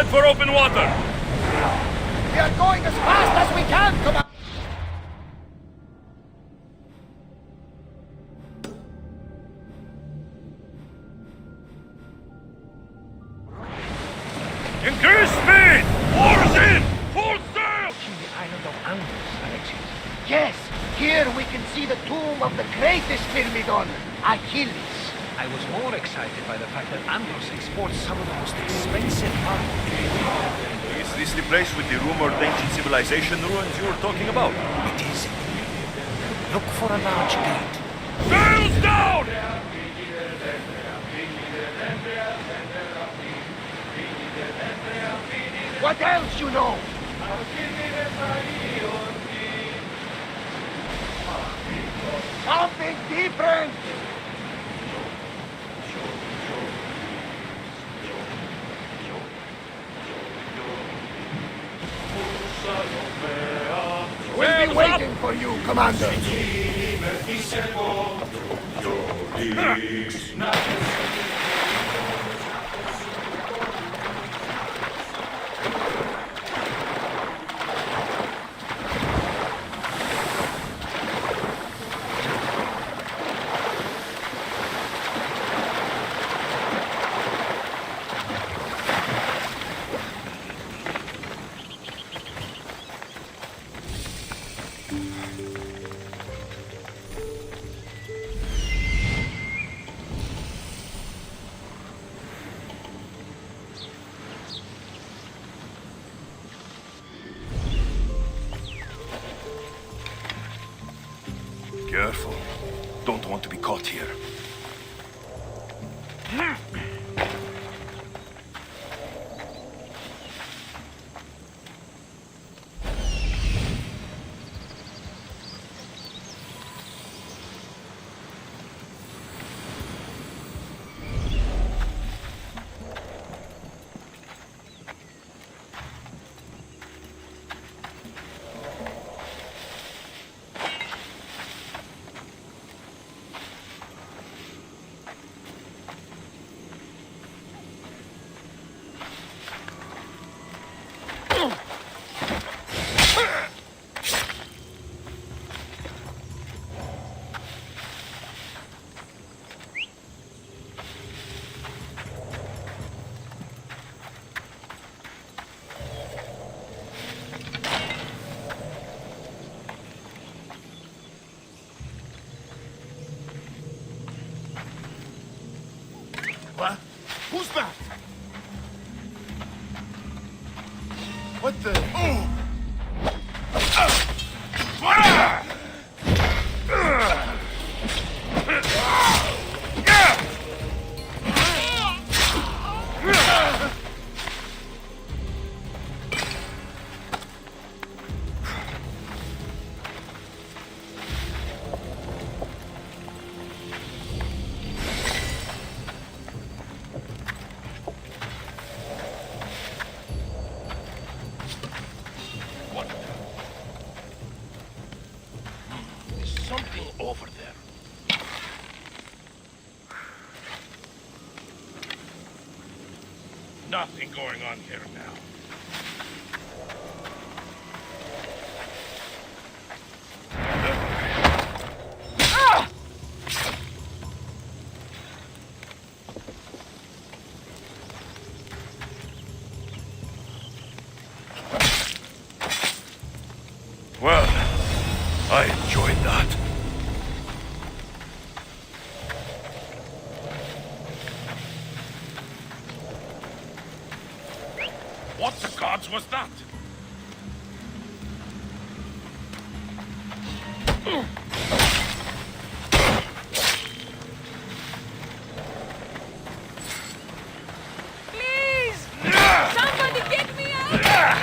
Head for open water! We are going as fast as we can, Commander! Increase speed! Oars in! Full sail! The island of Andros, Alexis. Yes, here we can see the tomb of the greatest Myrmidon, Achilles. I was more excited by the fact that Andros exports some of the most expensive art. Is this the place with the rumored ancient civilization ruins you were talking about? It is. Look for a large gate. Sails down! What else you know? Something different! We'll be waiting for you, Commander. Careful. Don't want to be caught here. What? Who's that? What the? Oh! Something over there. Nothing going on here now. Well, I enjoyed that. What the gods was that? Please! Somebody get me out of here!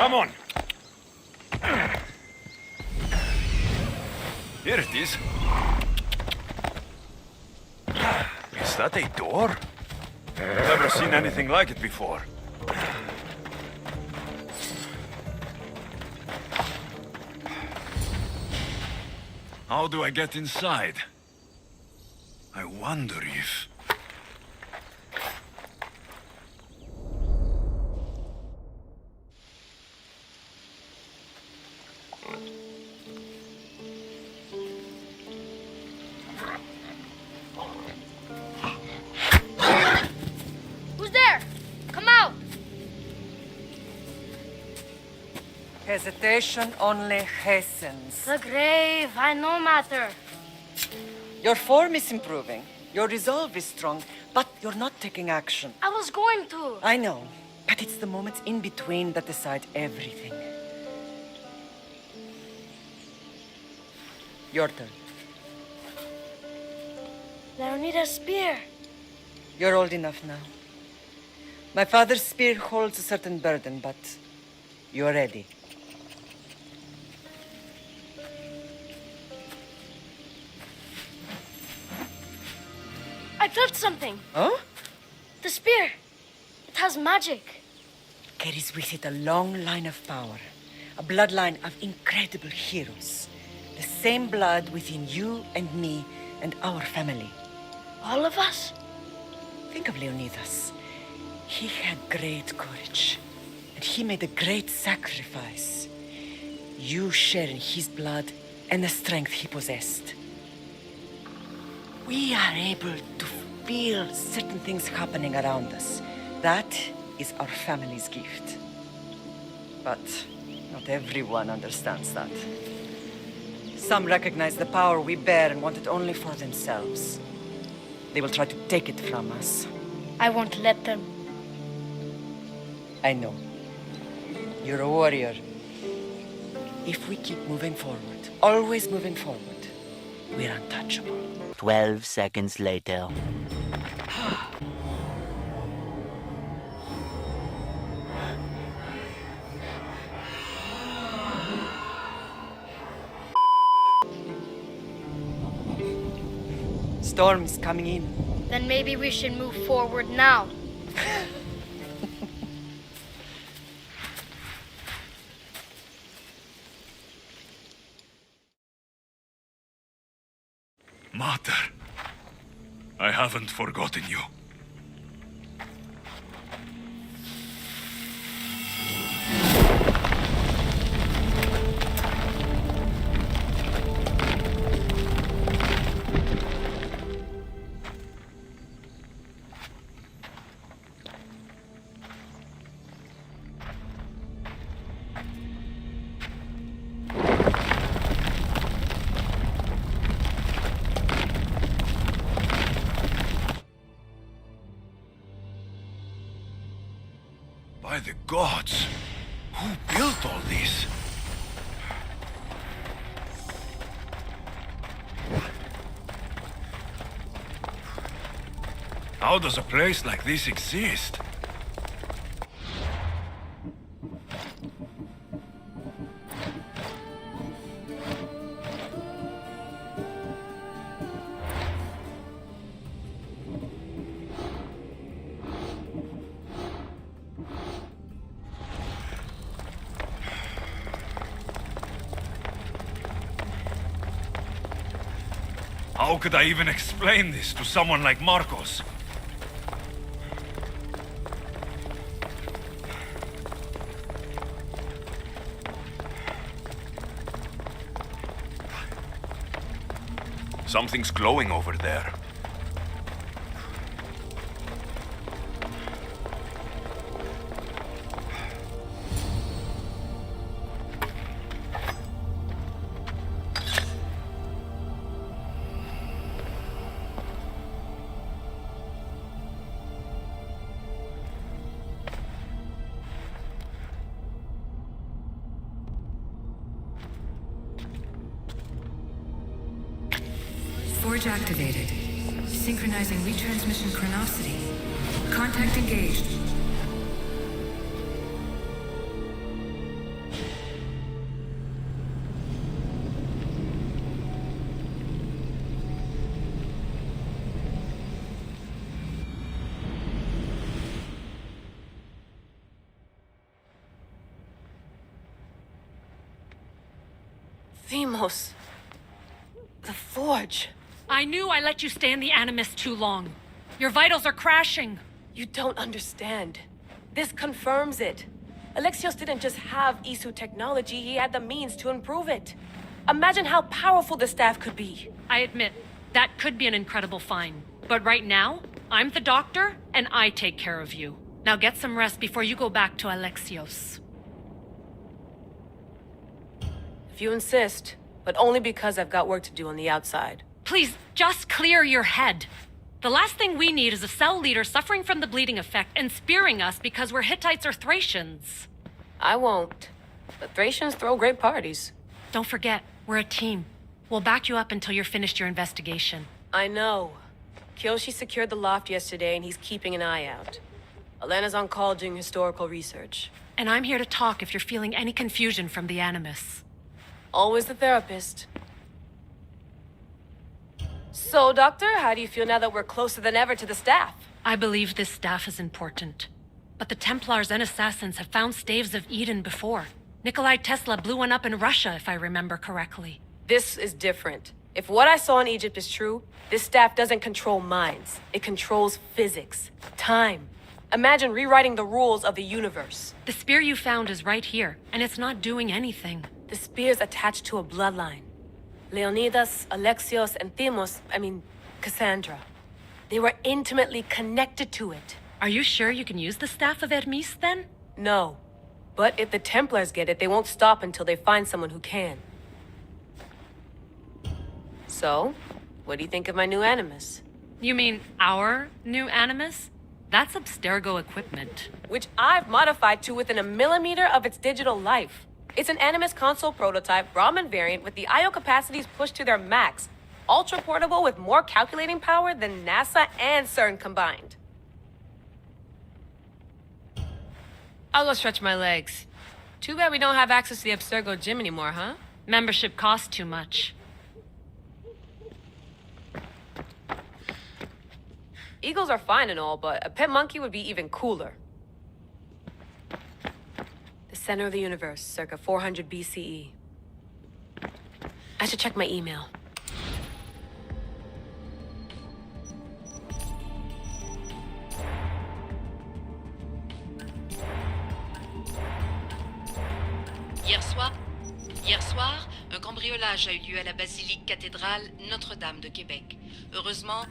Come on. Here it is. Is that a door? Never seen anything like it before. How do I get inside? I wonder if... Who's there? Come out! Hesitation only hastens. The grave, I no matter. Your form is improving. Your resolve is strong, but you're not taking action. I was going to. I know, but it's the moments in between that decide everything. Your turn. Leonida's spear. You're old enough now. My father's spear holds a certain burden, but you're ready. I felt something. Huh? The spear. It has magic. Carries with it a long line of power. A bloodline of incredible heroes. The same blood within you and me and our family. All of us? Think of Leonidas. He had great courage. And he made a great sacrifice. You share in his blood and the strength he possessed. We are able to feel certain things happening around us. That is our family's gift. But not everyone understands that. Some recognize the power we bear and want it only for themselves. They will try to take it from us. I won't let them. I know. You're a warrior. If we keep moving forward, always moving forward, we're untouchable. 12 seconds later. Storm's coming in. Then maybe we should move forward now. Mater, I haven't forgotten you. By the gods, who built all this? How does a place like this exist? How could I even explain this to someone like Marcos? Something's glowing over there. Forge activated. Synchronizing retransmission chronicity. Contact engaged. Themos. The Forge. I knew I let you stay in the Animus too long. Your vitals are crashing. You don't understand. This confirms it. Alexios didn't just have Isu technology, he had the means to improve it. Imagine how powerful the staff could be. I admit, that could be an incredible find. But right now, I'm the doctor, and I take care of you. Now get some rest before you go back to Alexios. If you insist, but only because I've got work to do on the outside. Please, just clear your head. The last thing we need is a cell leader suffering from the bleeding effect and spearing us because we're Hittites or Thracians. I won't. But Thracians throw great parties. Don't forget, we're a team. We'll back you up until you're finished your investigation. I know. Kyoshi secured the loft yesterday and he's keeping an eye out. Elena's on call doing historical research. And I'm here to talk if you're feeling any confusion from the Animus. Always the therapist. So, Doctor, how do you feel now that we're closer than ever to the staff? I believe this staff is important. But the Templars and Assassins have found staves of Eden before. Nikolai Tesla blew one up in Russia, if I remember correctly. This is different. If what I saw in Egypt is true, this staff doesn't control minds. It controls physics, time. Imagine rewriting the rules of the universe. The spear you found is right here, and it's not doing anything. The spear's attached to a bloodline. Leonidas, Alexios, and Cassandra. They were intimately connected to it. Are you sure you can use the Staff of Hermes, then? No. But if the Templars get it, they won't stop until they find someone who can. So, what do you think of my new Animus? You mean our new Animus? That's Abstergo equipment. Which I've modified to within a millimeter of its digital life. It's an Animus console prototype, Brahmin variant with the I/O capacities pushed to their max. Ultra portable with more calculating power than NASA and CERN combined. I'll go stretch my legs. Too bad we don't have access to the Abstergo gym anymore, huh? Membership costs too much. Eagles are fine and all, but a pet monkey would be even cooler. The center of the universe, circa 400 BCE. I should check my email. Hier soir, un cambriolage a eu lieu à la basilique cathédrale Notre-Dame de Québec. Heureusement...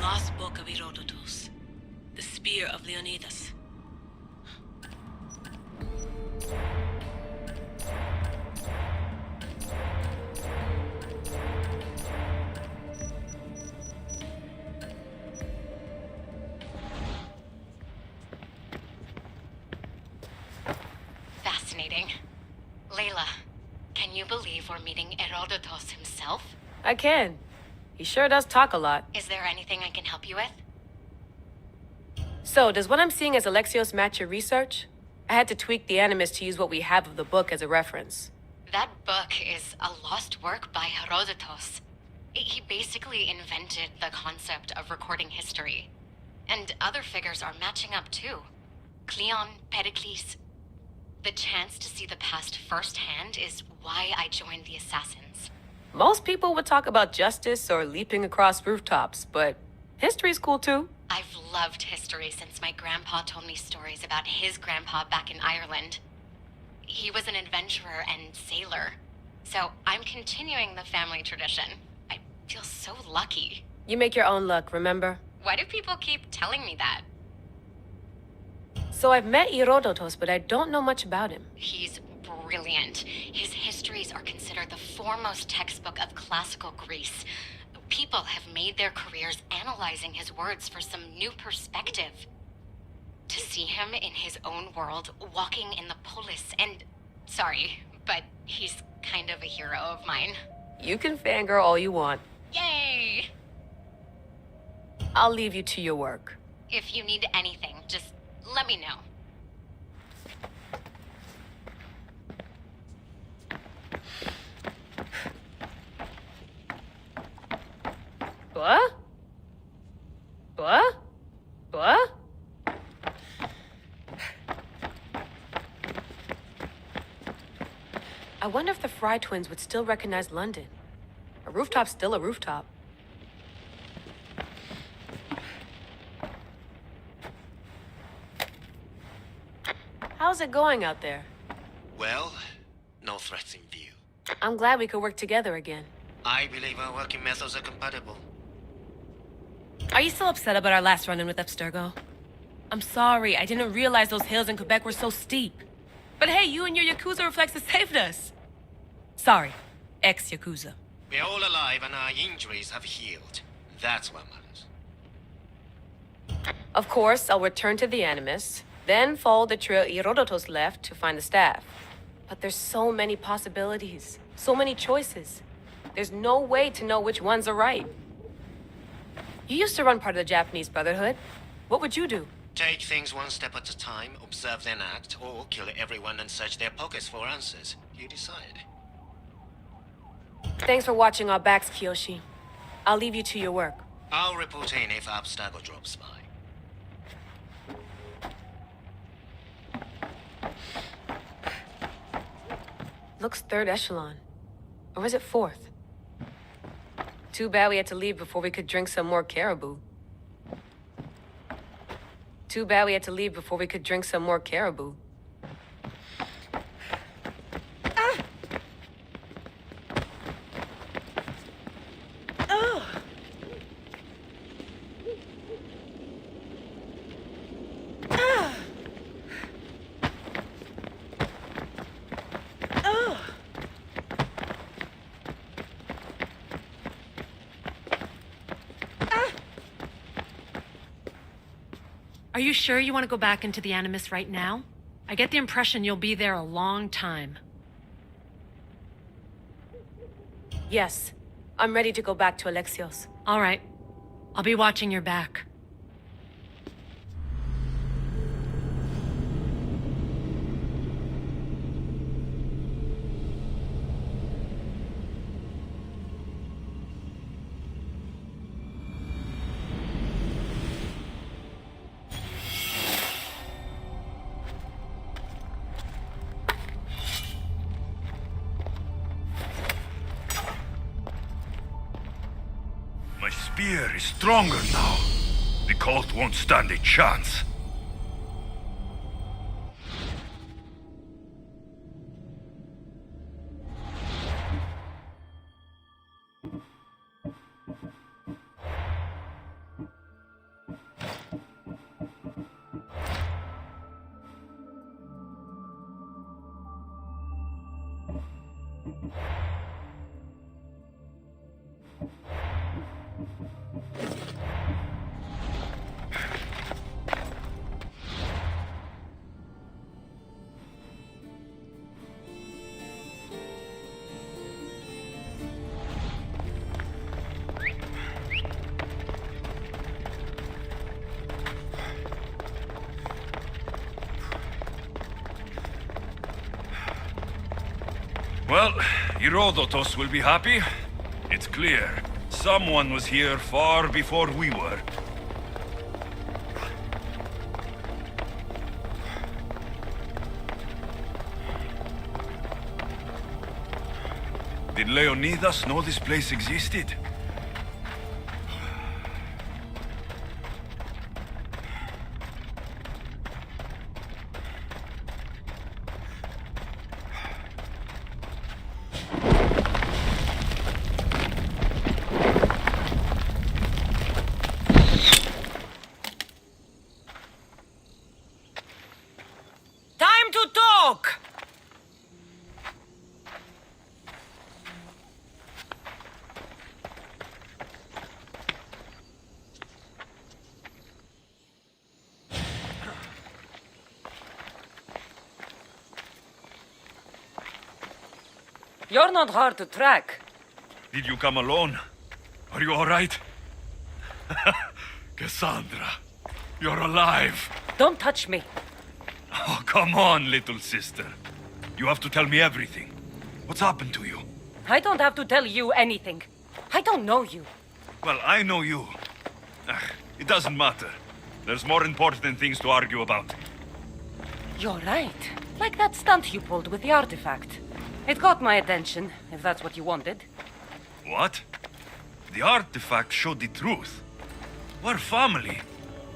Lost book of Herodotus. The spear of Leonidas. Fascinating. Layla, can you believe we're meeting Herodotus himself? I can. He sure does talk a lot. Is there anything I can help you with? So, does what I'm seeing as Alexios match your research? I had to tweak the Animus to use what we have of the book as a reference. That book is a lost work by Herodotus. He basically invented the concept of recording history. And other figures are matching up too. Cleon, Perikles. The chance to see the past firsthand is why I joined the Assassins. Most people would talk about justice or leaping across rooftops, but history's cool too. I've loved history since my grandpa told me stories about his grandpa back in Ireland. He was an adventurer and sailor, so I'm continuing the family tradition. I feel so lucky. You make your own luck, remember? Why do people keep telling me that? So I've met Herodotus, but I don't know much about him. He's brilliant. His histories are considered the foremost textbook of classical Greece. People have made their careers analyzing his words for some new perspective. To see him in his own world, walking in the polis and... Sorry, but he's kind of a hero of mine. You can fangirl all you want. Yay! I'll leave you to your work. If you need anything, just let me know. What? What? What? I wonder if the Fry twins would still recognize London. A rooftop's still a rooftop. How's it going out there? Well, no threats in view. I'm glad we could work together again. I believe our working methods are compatible. Are you still upset about our last run-in with Abstergo? I'm sorry, I didn't realize those hills in Quebec were so steep. But hey, you and your Yakuza reflexes saved us. Sorry, ex-Yakuza. We're all alive and our injuries have healed. That's what matters. Of course, I'll return to the Animus, then follow the trail Herodotus left to find the staff. But there's so many possibilities, so many choices. There's no way to know which ones are right. You used to run part of the Japanese Brotherhood. What would you do? Take things one step at a time, observe then act, or kill everyone and search their pockets for answers. You decide. Thanks for watching our backs, Kiyoshi. I'll leave you to your work. I'll report in if Abstergo drops by. Looks third echelon. Or is it fourth? Too bad we had to leave before we could drink some more caribou. Too bad we had to leave before we could drink some more caribou. Are you sure you want to go back into the Animus right now? I get the impression you'll be there a long time. Yes, I'm ready to go back to Alexios. All right. I'll be watching your back. My spear is stronger now. The cult won't stand a chance. Well, Herodotus will be happy. It's clear. Someone was here far before we were. Did Leonidas know this place existed? Time to talk! You're not hard to track. Did you come alone? Are you all right? Cassandra, you're alive. Don't touch me. Oh, come on, little sister. You have to tell me everything. What's happened to you? I don't have to tell you anything. I don't know you. Well, I know you. It doesn't matter. There's more important things to argue about. You're right. Like that stunt you pulled with the artifact. It got my attention, if that's what you wanted. What? The artifact showed the truth. We're family.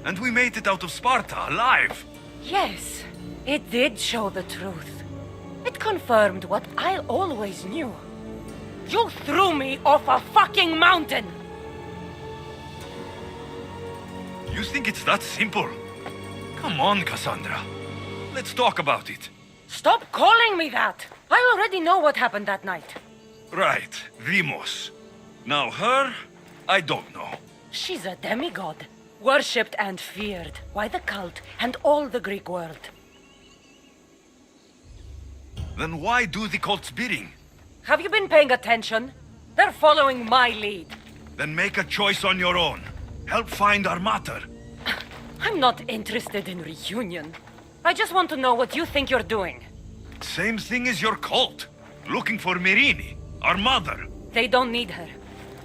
And we made it out of Sparta, alive. Yes, it did show the truth. It confirmed what I always knew. You threw me off a fucking mountain! You think it's that simple? Come on, Cassandra. Let's talk about it. Stop calling me that! I already know what happened that night. Right, Demos. Now her, I don't know. She's a demigod. Worshipped and feared by the cult and all the Greek world. Then why do the cult's bidding? Have you been paying attention? They're following my lead. Then make a choice on your own. Help find our mater. I'm not interested in reunion. I just want to know what you think you're doing. Same thing as your cult. Looking for Mirini, our mother. They don't need her.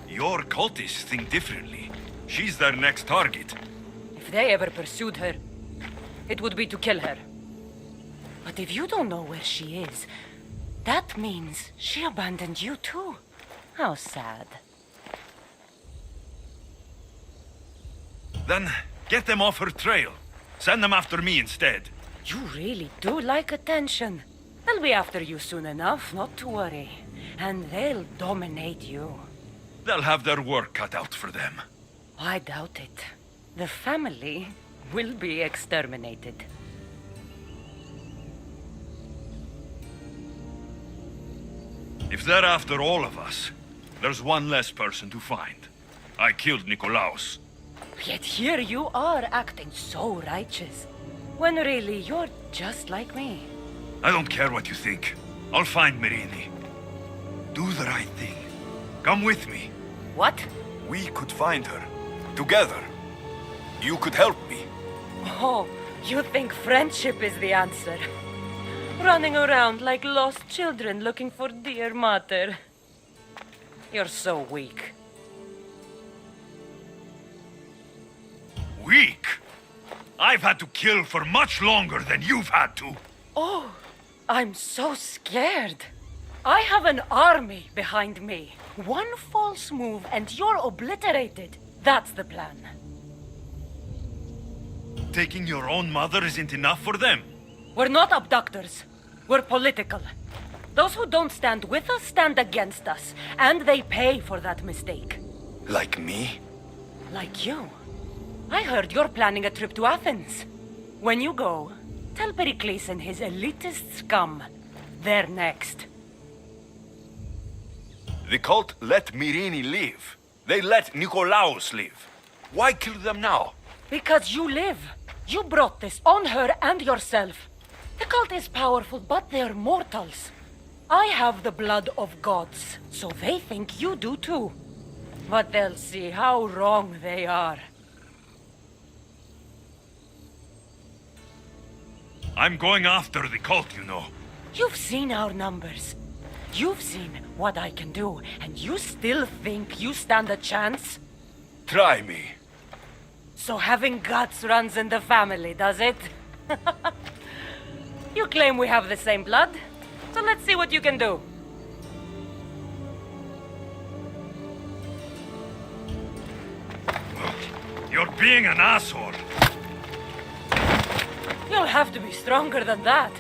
Your cultists think differently. She's their next target. If they ever pursued her, it would be to kill her. But if you don't know where she is, that means she abandoned you too. How sad. Then get them off her trail. Send them after me instead. You really do like attention. They'll be after you soon enough, not to worry. And they'll dominate you. They'll have their work cut out for them. I doubt it. The family will be exterminated. If they're after all of us, there's one less person to find. I killed Nikolaos. Yet here you are acting so righteous. When really you're just like me. I don't care what you think. I'll find Mirini. Do the right thing. Come with me. What? We could find her. Together. You could help me. Oh, you think friendship is the answer? Running around like lost children looking for dear mother. You're so weak. Weak? I've had to kill for much longer than you've had to. Oh, I'm so scared. I have an army behind me. One false move and you're obliterated. That's the plan. Taking your own mother isn't enough for them. We're not abductors. We're political. Those who don't stand with us stand against us. And they pay for that mistake. Like me? Like you. I heard you're planning a trip to Athens. When you go, tell Perikles and his elitist scum. They're next. The cult let Mirini live. They let Nikolaos live. Why kill them now? Because you live. You brought this on her and yourself. The cult is powerful, but they're mortals. I have the blood of gods, so they think you do too. But they'll see how wrong they are. I'm going after the cult, you know. You've seen our numbers. You've seen what I can do, and you still think you stand a chance? Try me. So having guts runs in the family, does it? You claim we have the same blood, so let's see what you can do. You're being an asshole. You'll have to be stronger than that.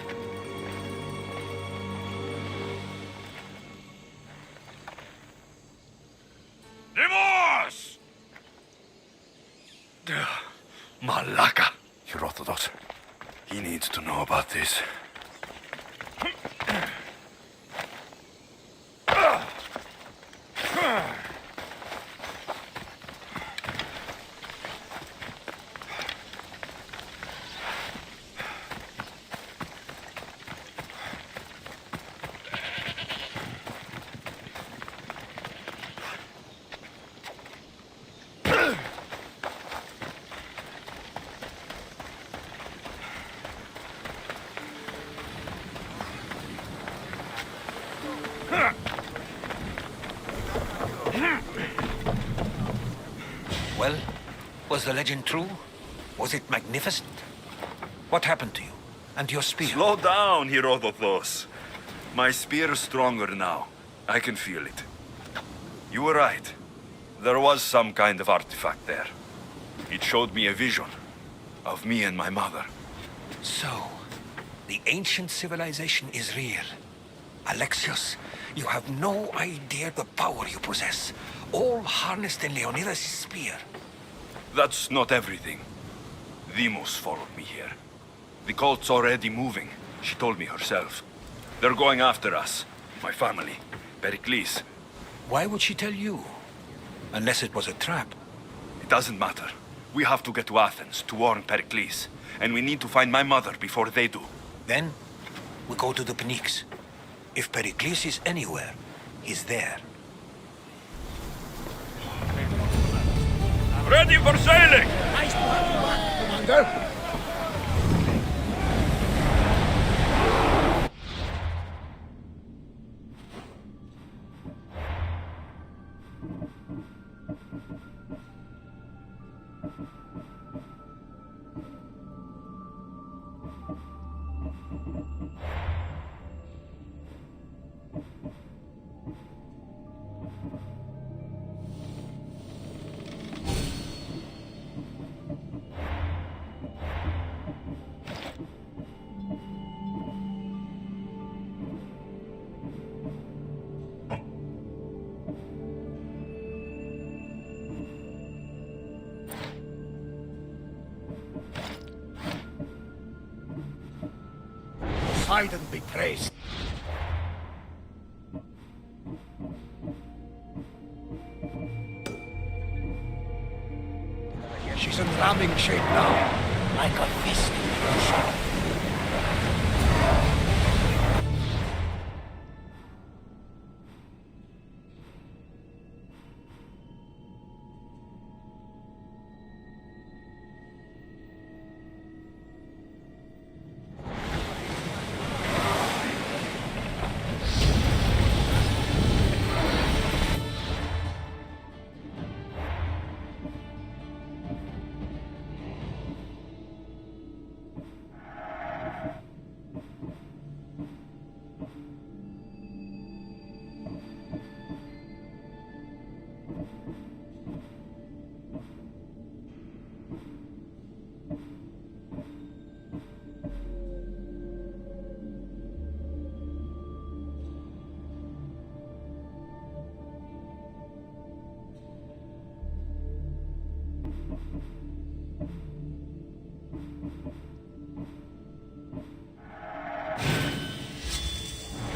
Demos! Malaka. Herodotus. He needs to know about this. Was the legend true? Was it magnificent? What happened to you? And your spear? Slow down, Herodotus. My spear is stronger now. I can feel it. You were right. There was some kind of artifact there. It showed me a vision of me and my mother. So, the ancient civilization is real. Alexios, you have no idea the power you possess. All harnessed in Leonidas' spear. That's not everything. Deimos followed me here. The cult's already moving, she told me herself. They're going after us. My family. Perikles. Why would she tell you? Unless it was a trap. It doesn't matter. We have to get to Athens to warn Perikles. And we need to find my mother before they do. Then, we go to the Perikles. If Perikles is anywhere, he's there. Ready for sailing! Nice to have you back, Commander. Poseidon be praised. She's in ramming shape now, like a fist in motion.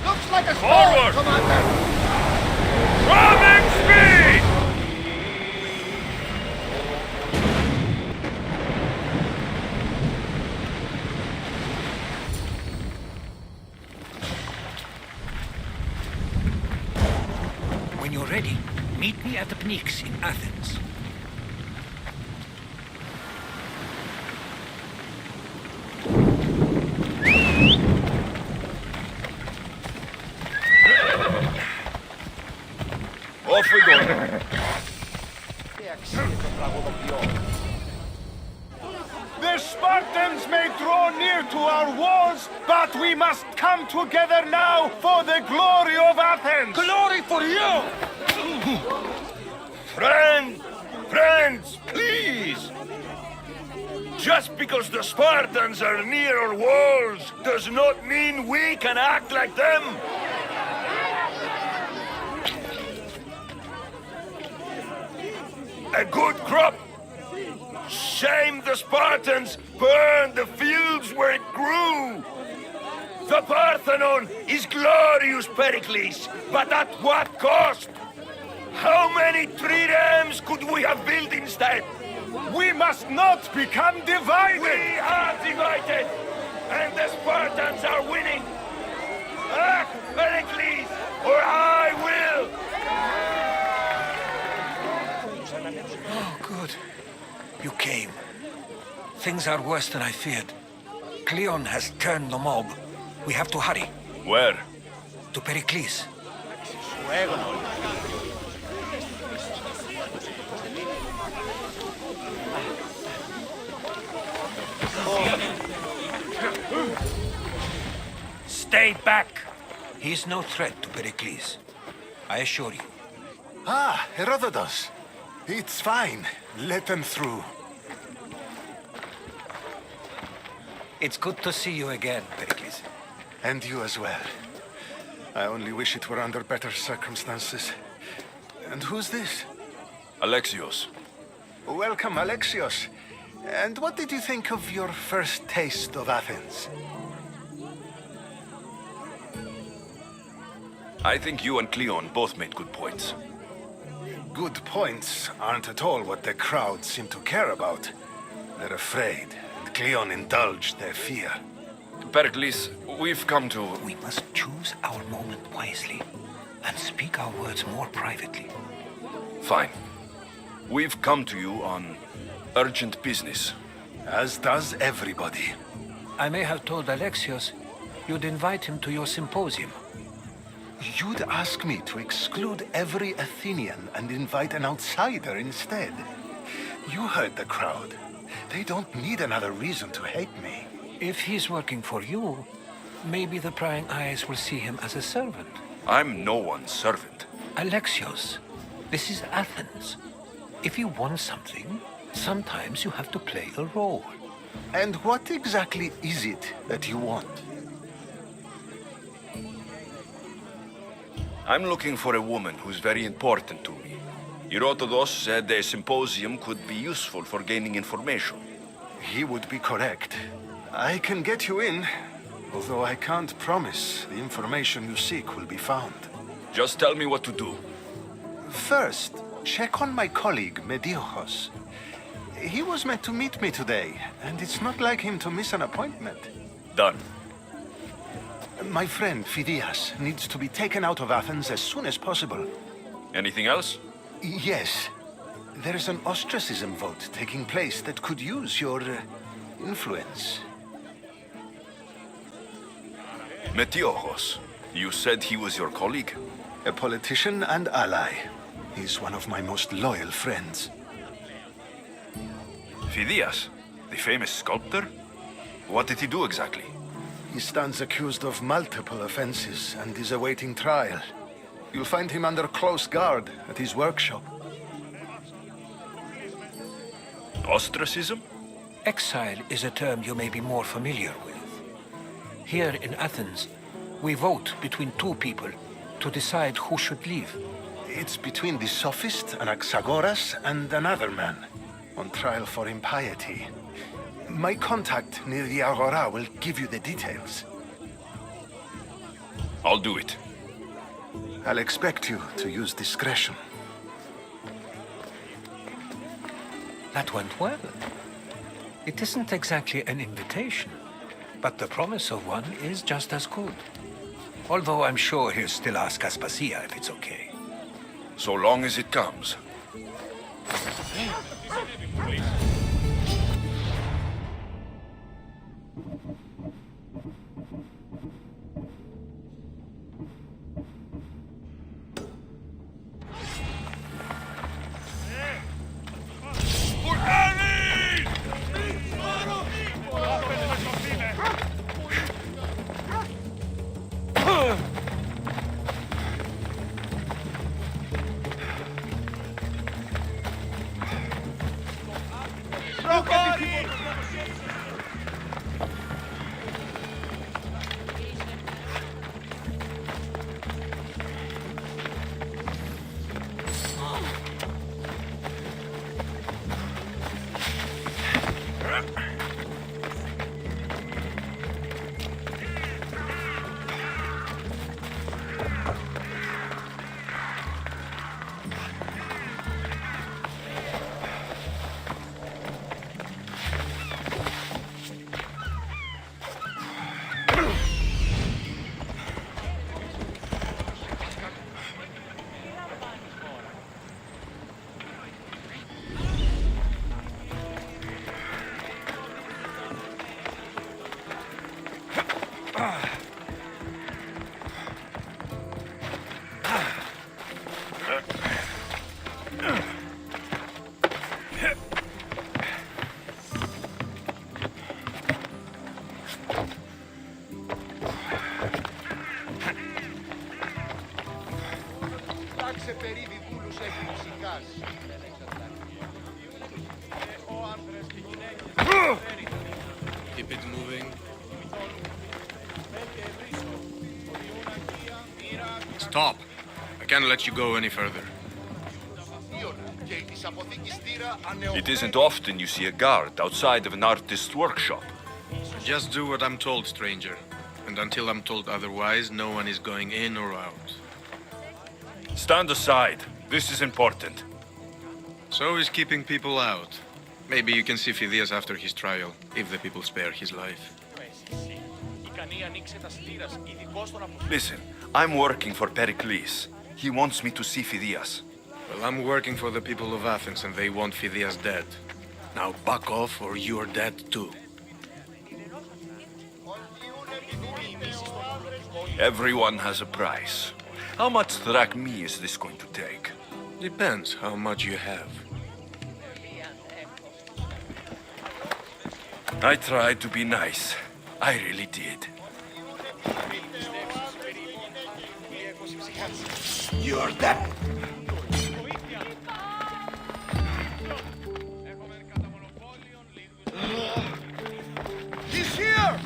Looks like a Forward! storm, Commander! Ramming speed! When you're ready, meet me at the Perikles in Athens. Off we go. The Spartans may draw near to our walls, but we must come together now for the glory of Athens! Glory for you! Friends, please! Just because the Spartans are near our walls does not mean we can act like them! A good crop! Shame the Spartans burned the fields where it grew! The Parthenon is glorious, Pericles, but at what cost? How many triremes could we have built instead? We must not become divided! We are divided, and the Spartans are winning! Act, Pericles, or I will! Oh, good. You came. Things are worse than I feared. Cleon has turned the mob. We have to hurry. Where? To Perikles. Stay back! He's no threat to Perikles. I assure you. Ah, Herodotus. It's fine. Let them through. It's good to see you again, Perikles. And you as well. I only wish it were under better circumstances. And who's this? Alexios. Welcome, Alexios. And what did you think of your first taste of Athens? I think you and Cleon both made good points. Good points aren't at all what the crowd seem to care about. They're afraid, and Cleon indulged their fear. Perikles, we've come to... We must choose our moment wisely and speak our words more privately. Fine. We've come to you on urgent business. As does everybody. I may have told Alexios you'd invite him to your symposium. You'd ask me to exclude every Athenian and invite an outsider instead. You heard the crowd. They don't need another reason to hate me. If he's working for you, maybe the prying eyes will see him as a servant. I'm no one's servant. Alexios, this is Athens. If you want something, sometimes you have to play a role. And what exactly is it that you want? I'm looking for a woman who's very important to me. Herodotus said a symposium could be useful for gaining information. He would be correct. I can get you in, although I can't promise the information you seek will be found. Just tell me what to do. First, check on my colleague, Mediochos. He was meant to meet me today, and it's not like him to miss an appointment. Done. My friend, Phidias, needs to be taken out of Athens as soon as possible. Anything else? Yes. There's an ostracism vote taking place that could use your influence. Metiochos. You said he was your colleague? A politician and ally. He's one of my most loyal friends. Phidias, the famous sculptor? What did he do exactly? He stands accused of multiple offenses and is awaiting trial. You'll find him under close guard at his workshop. Ostracism? Exile is a term you may be more familiar with. Here in Athens, we vote between two people to decide who should leave. It's between the sophist Anaxagoras and another man, on trial for impiety. My contact near the Agora will give you the details. I'll do it. I'll expect you to use discretion. That went well. It isn't exactly an invitation, but the promise of one is just as good. Although I'm sure he'll still ask Aspasia if it's okay. So long as it comes. Keep it moving. Stop! I can't let you go any further. It isn't often you see a guard outside of an artist's workshop. Just do what I'm told, stranger. And until I'm told otherwise, no one is going in or out. Stand aside. This is important. So is keeping people out. Maybe you can see Phidias after his trial, if the people spare his life. Listen, I'm working for Perikles. He wants me to see Phidias. Well, I'm working for the people of Athens, and they want Phidias dead. Now back off, or you're dead too. Everyone has a price. How much drachmi is this going to take? Depends how much you have. I tried to be nice. I really did. You're dead. He's here!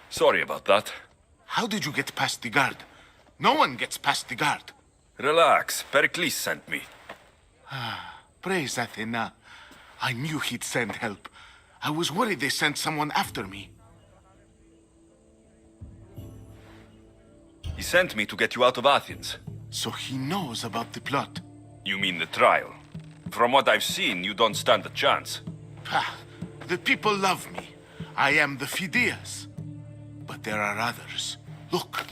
Sorry about that. How did you get past the guard? No one gets past the guard. Relax. Perikles sent me. Praise Athena. I knew he'd send help. I was worried they sent someone after me. He sent me to get you out of Athens. So he knows about the plot. You mean the trial? From what I've seen, you don't stand a chance. The people love me. I am the Phidias. But there are others. Look.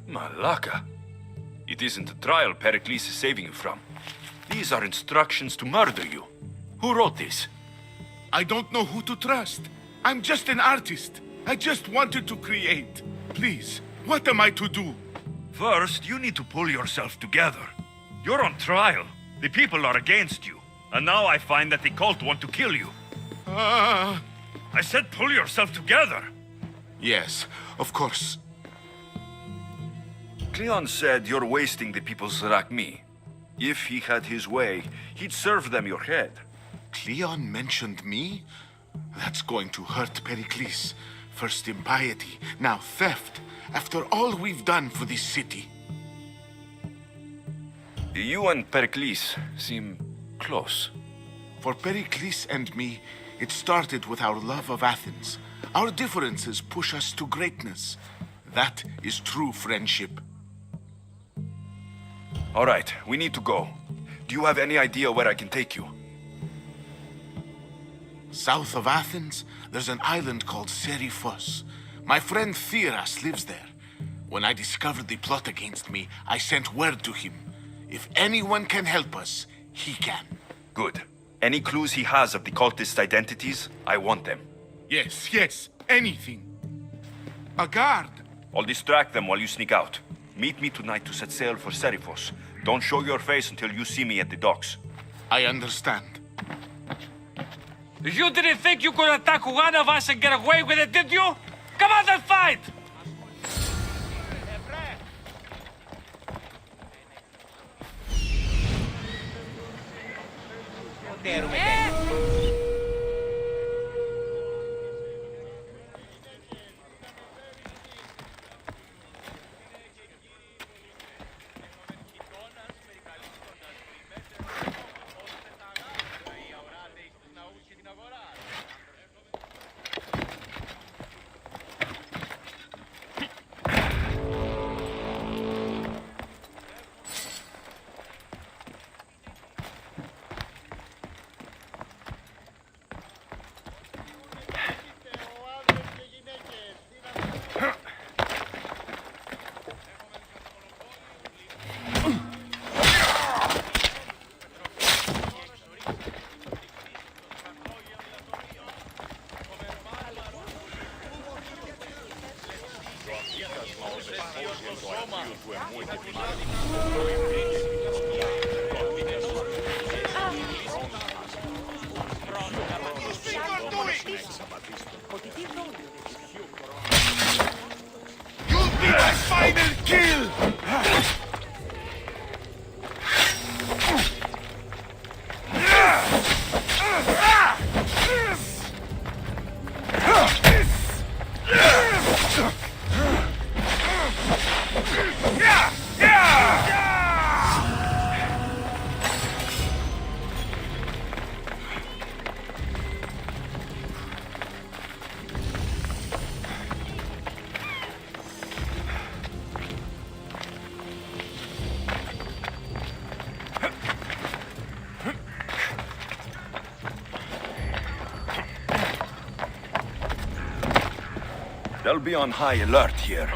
Malaka. It isn't a trial Perikles is saving you from. These are instructions to murder you. Who wrote this? I don't know who to trust. I'm just an artist. I just wanted to create. Please, what am I to do? First, you need to pull yourself together. You're on trial. The people are against you. And now I find that the cult want to kill you. I said pull yourself together. Yes, of course. Cleon said you're wasting the people's drachmi. If he had his way, he'd serve them your head. Cleon mentioned me? That's going to hurt Perikles. First impiety, now theft. After all we've done for this city. You and Perikles seem close. For Perikles and me, it started with our love of Athens. Our differences push us to greatness. That is true friendship. All right, we need to go. Do you have any idea where I can take you? South of Athens, there's an island called Seriphos. My friend Theras lives there. When I discovered the plot against me, I sent word to him. If anyone can help us, he can. Good. Any clues he has of the cultists' identities, I want them. Yes, anything. A guard. I'll distract them while you sneak out. Meet me tonight to set sail for Seriphos. Don't show your face until you see me at the docks. I understand. You didn't think you could attack one of us and get away with it, did you? Come on and fight! You'll be my final kill! They'll be on high alert here.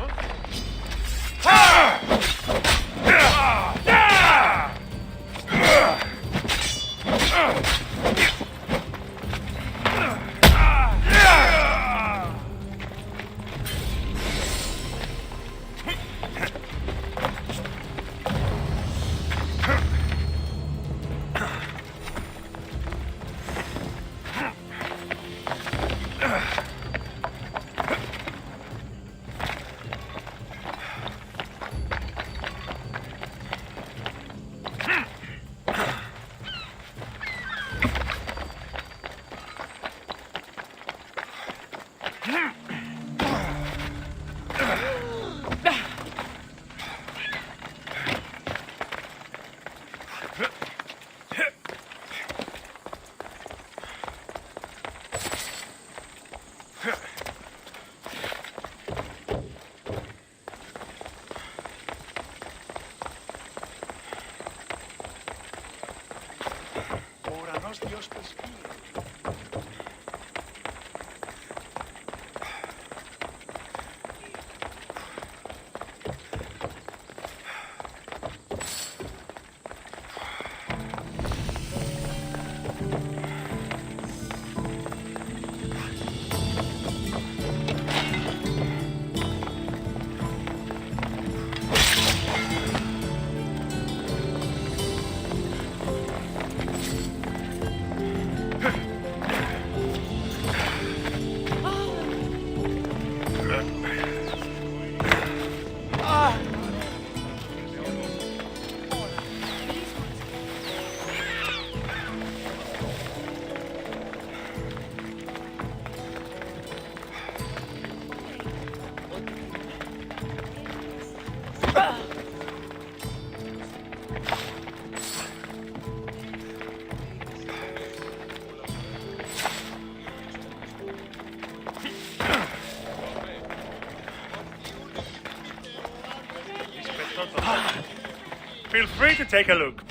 Feel free to take a look.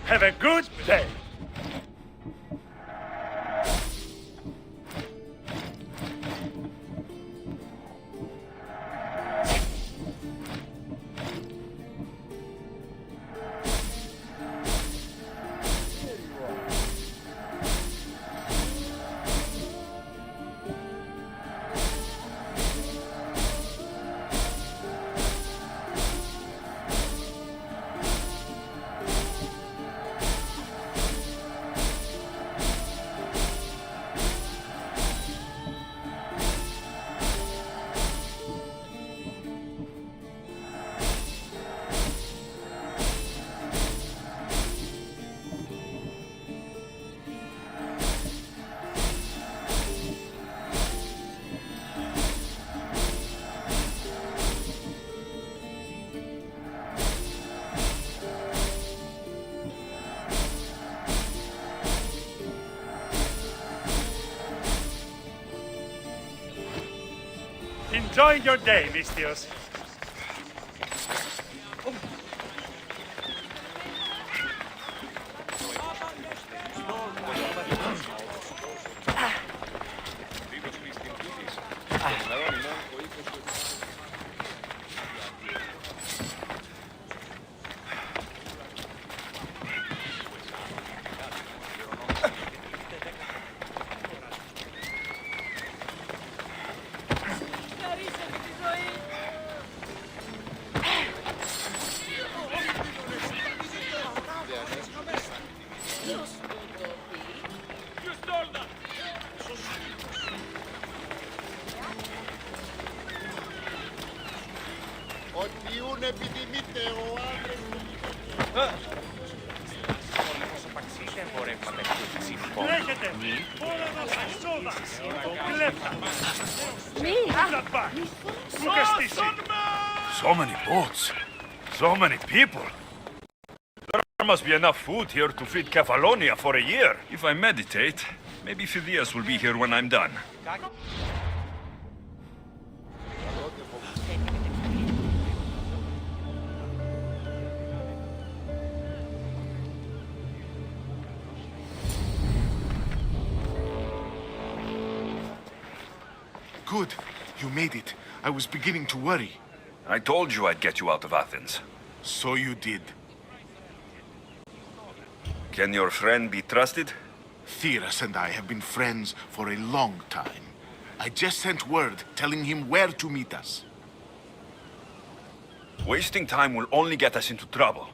Have a good day. Enjoy your day, Mistios. Λέγεται πόλεμος σώδας, κλέφτας. So many boats. So many people. There must be enough food here to feed Kefalonia for a year. If I meditate, maybe Phidias will be here when I'm done. Good. You made it. I was beginning to worry. I told you I'd get you out of Athens. So you did. Can your friend be trusted? Theras and I have been friends for a long time. I just sent word telling him where to meet us. Wasting time will only get us into trouble.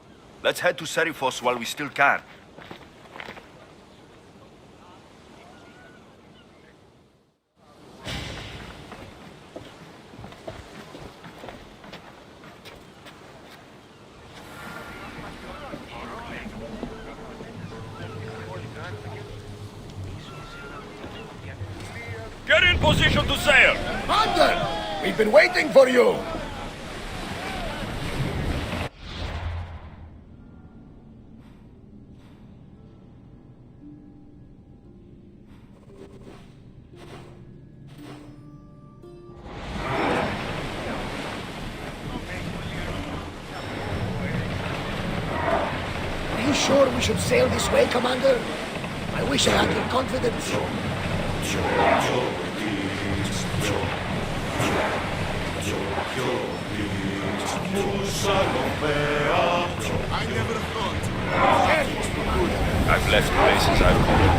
Let's head to Seriphos while we still can. Get in position to sail! Commander! We've been waiting for you! Are you sure we should sail this way, Commander? I wish I had your confidence. I never thought. I've left places I remember.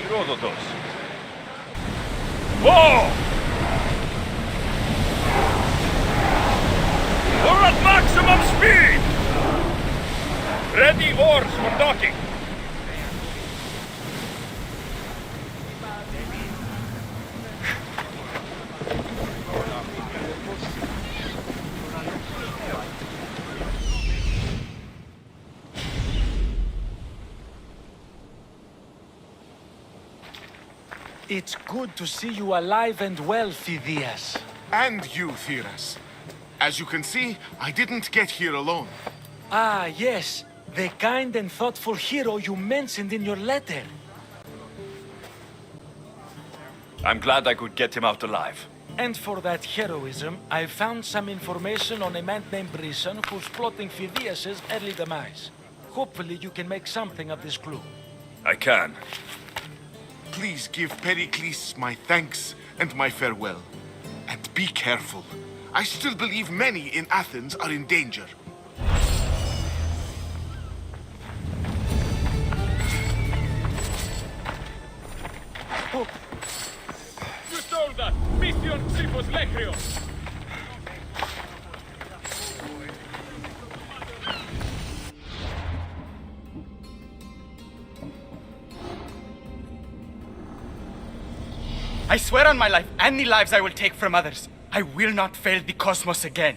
Herodotus. Whoa! We're at maximum speed! Ready oars for docking. It's good to see you alive and well, Phidias. And you, Theras. As you can see, I didn't get here alone. Ah, yes. The kind and thoughtful hero you mentioned in your letter. I'm glad I could get him out alive. And for that heroism, I found some information on a man named Brisson who's plotting Phidias' early demise. Hopefully you can make something of this clue. I can. Please give Perikles my thanks and my farewell. And be careful. I still believe many in Athens are in danger. You stole that! Mission Xyphos Lekrios! I swear on my life and the lives I will take from others, I will not fail the cosmos again.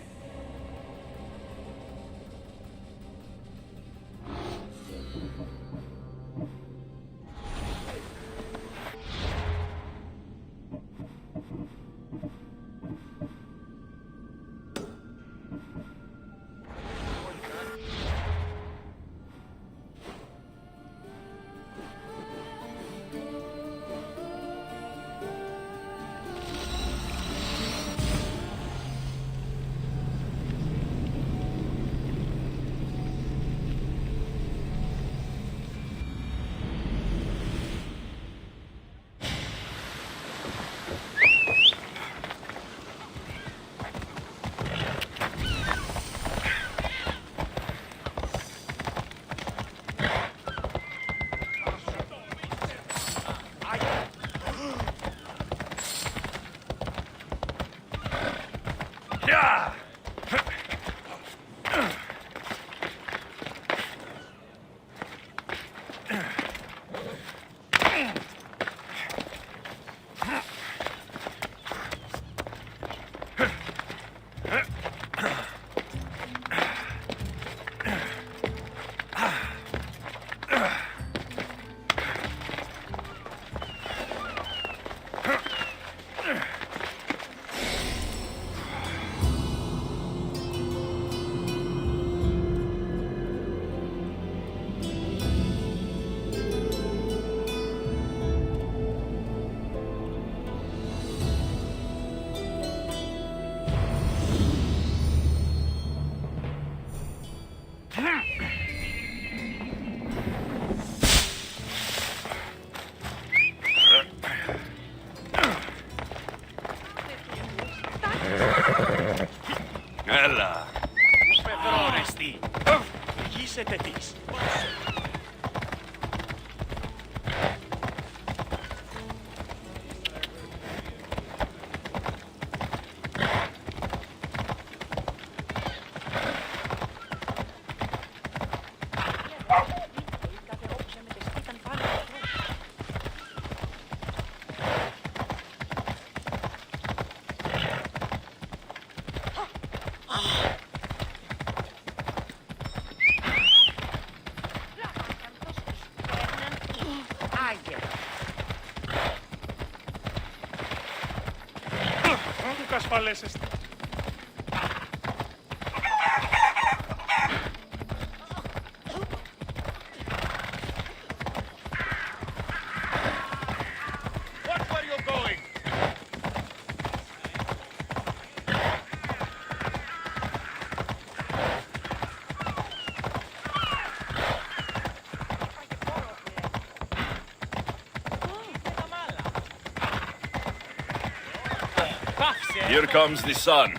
Ella. Peperoni, Chi siete tis? Kukas falleisesti? Watch where you're going! Here comes the sun.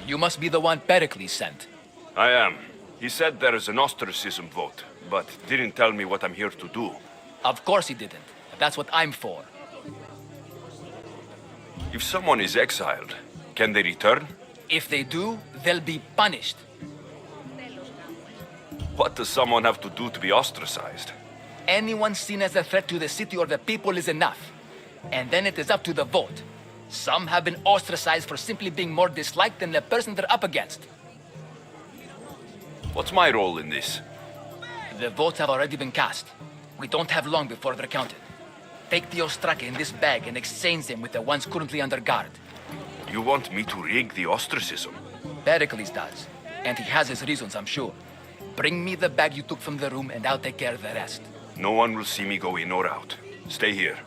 You must be the one Perikles sent. I am. He said there is an ostracism vote, but didn't tell me what I'm here to do. Of course he didn't. That's what I'm for. If someone is exiled, can they return? If they do, they'll be punished. What does someone have to do to be ostracized? Anyone seen as a threat to the city or the people is enough. And then it is up to the vote. Some have been ostracized for simply being more disliked than the person they're up against. What's my role in this? The votes have already been cast. We don't have long before they're counted. Take the ostraka in this bag and exchange them with the ones currently under guard. You want me to rig the ostracism? Perikles does. And he has his reasons, I'm sure. Bring me the bag you took from the room and I'll take care of the rest. No one will see me go in or out. Stay here.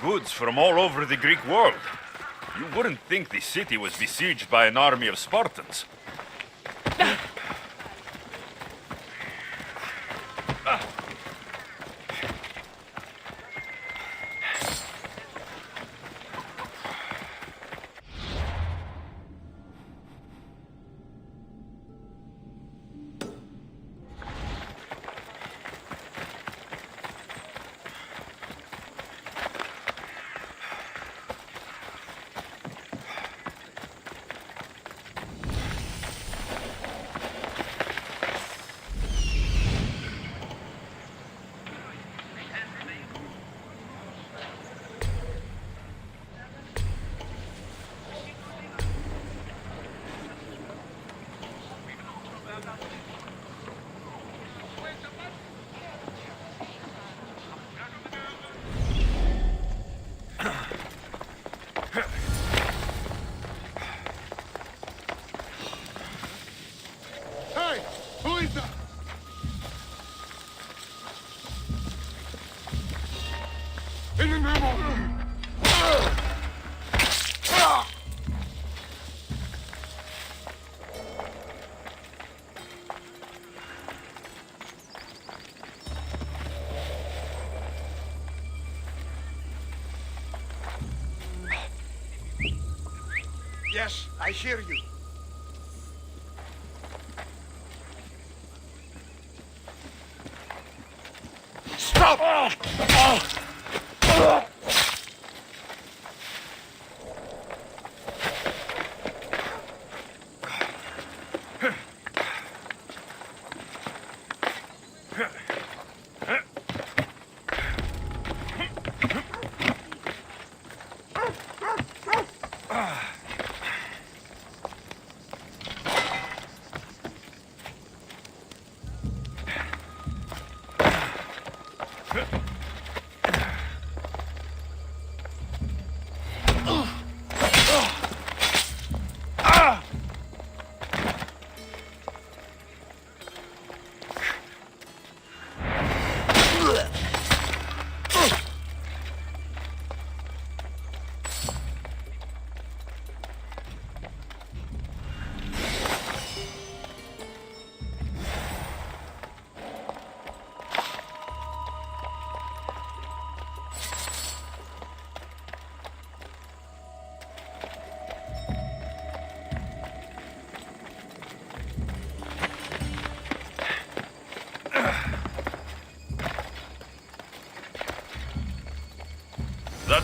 Goods from all over the Greek world. You wouldn't think the city was besieged by an army of Spartans. Hey! Who is that? In the name of... Yes, I hear you. Stop!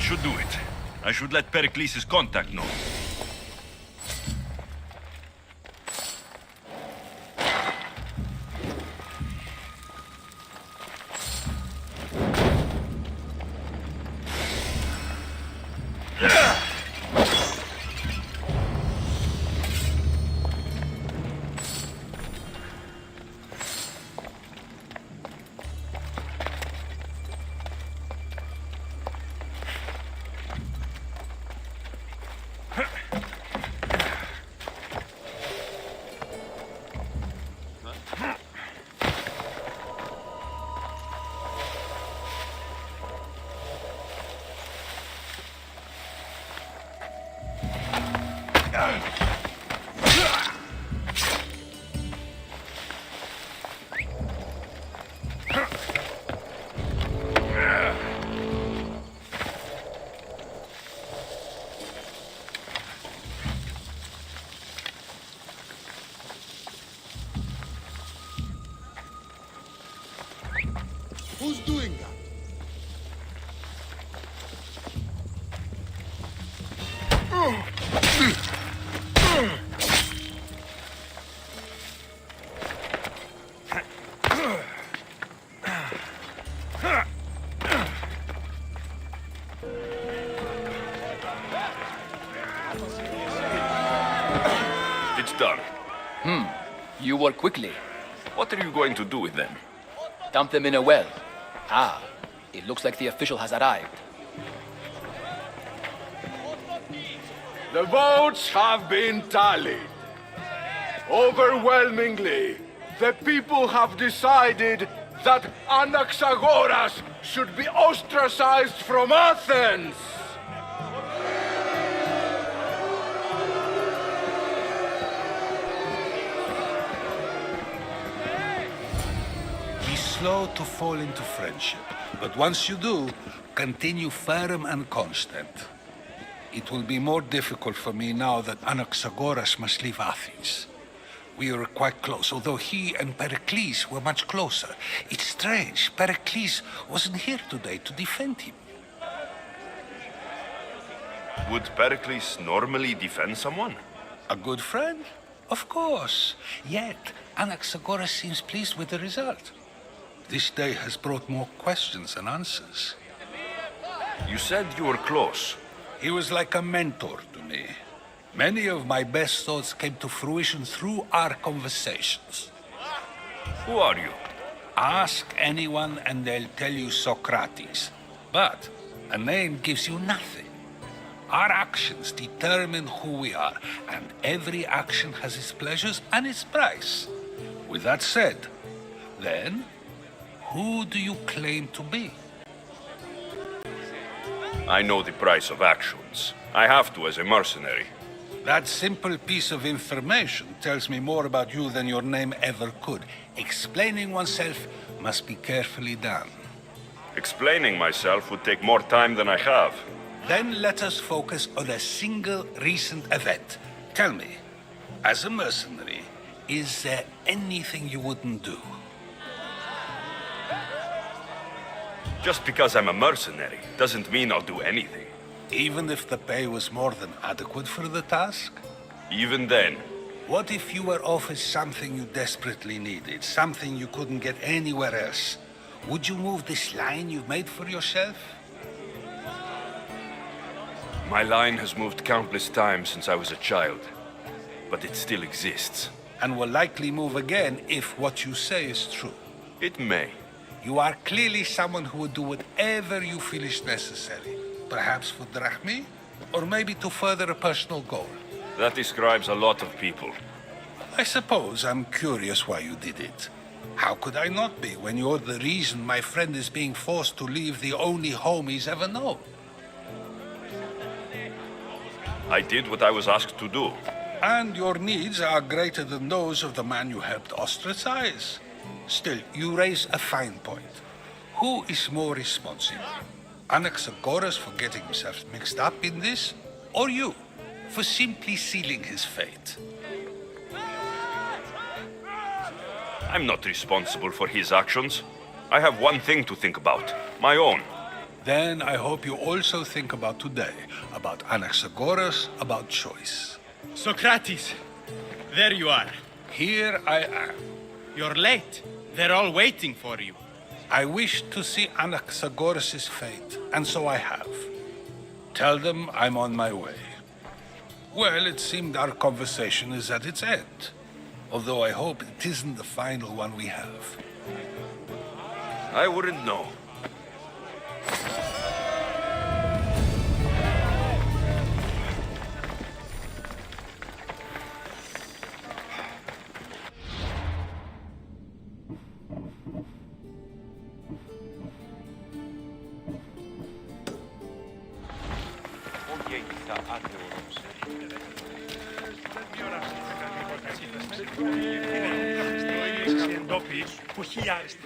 That should do it. I should let Perikles' contact know. Who's doing that? It's done. You work quickly. What are you going to do with them? Dump them in a well. Ah, it looks like the official has arrived. The votes have been tallied. Overwhelmingly, the people have decided that Anaxagoras should be ostracized from Athens. Be slow to fall into friendship, but once you do, continue firm and constant. It will be more difficult for me now that Anaxagoras must leave Athens. We were quite close, although he and Perikles were much closer. It's strange, Perikles wasn't here today to defend him. Would Perikles normally defend someone? A good friend? Of course. Yet, Anaxagoras seems pleased with the result. This day has brought more questions than answers. You said you were close. He was like a mentor to me. Many of my best thoughts came to fruition through our conversations. Who are you? Ask anyone and they'll tell you Socrates. But a name gives you nothing. Our actions determine who we are, and every action has its pleasures and its price. With that said, then, who do you claim to be? I know the price of actions. I have to as a mercenary. That simple piece of information tells me more about you than your name ever could. Explaining oneself must be carefully done. Explaining myself would take more time than I have. Then let us focus on a single recent event. Tell me, as a mercenary, is there anything you wouldn't do? Just because I'm a mercenary doesn't mean I'll do anything. Even if the pay was more than adequate for the task? Even then. What if you were offered something you desperately needed, something you couldn't get anywhere else? Would you move this line you've made for yourself? My line has moved countless times since I was a child, but it still exists. And will likely move again if what you say is true. It may. You are clearly someone who would do whatever you feel is necessary. Perhaps for drachmi, or maybe to further a personal goal. That describes a lot of people. I suppose I'm curious why you did it. How could I not be when you're the reason my friend is being forced to leave the only home he's ever known? I did what I was asked to do. And your needs are greater than those of the man you helped ostracize. Still, you raise a fine point. Who is more responsible? Anaxagoras for getting himself mixed up in this, or you, for simply sealing his fate? I'm not responsible for his actions. I have one thing to think about, my own. Then I hope you also think about today, about Anaxagoras, about choice. Socrates, there you are. Here I am. You're late. They're all waiting for you. I wish to see Anaxagoras' fate, and so I have. Tell them I'm on my way. Well, it seemed our conversation is at its end. Although I hope it isn't the final one we have. I wouldn't know. Εντόπιοι που χιλιάριστη.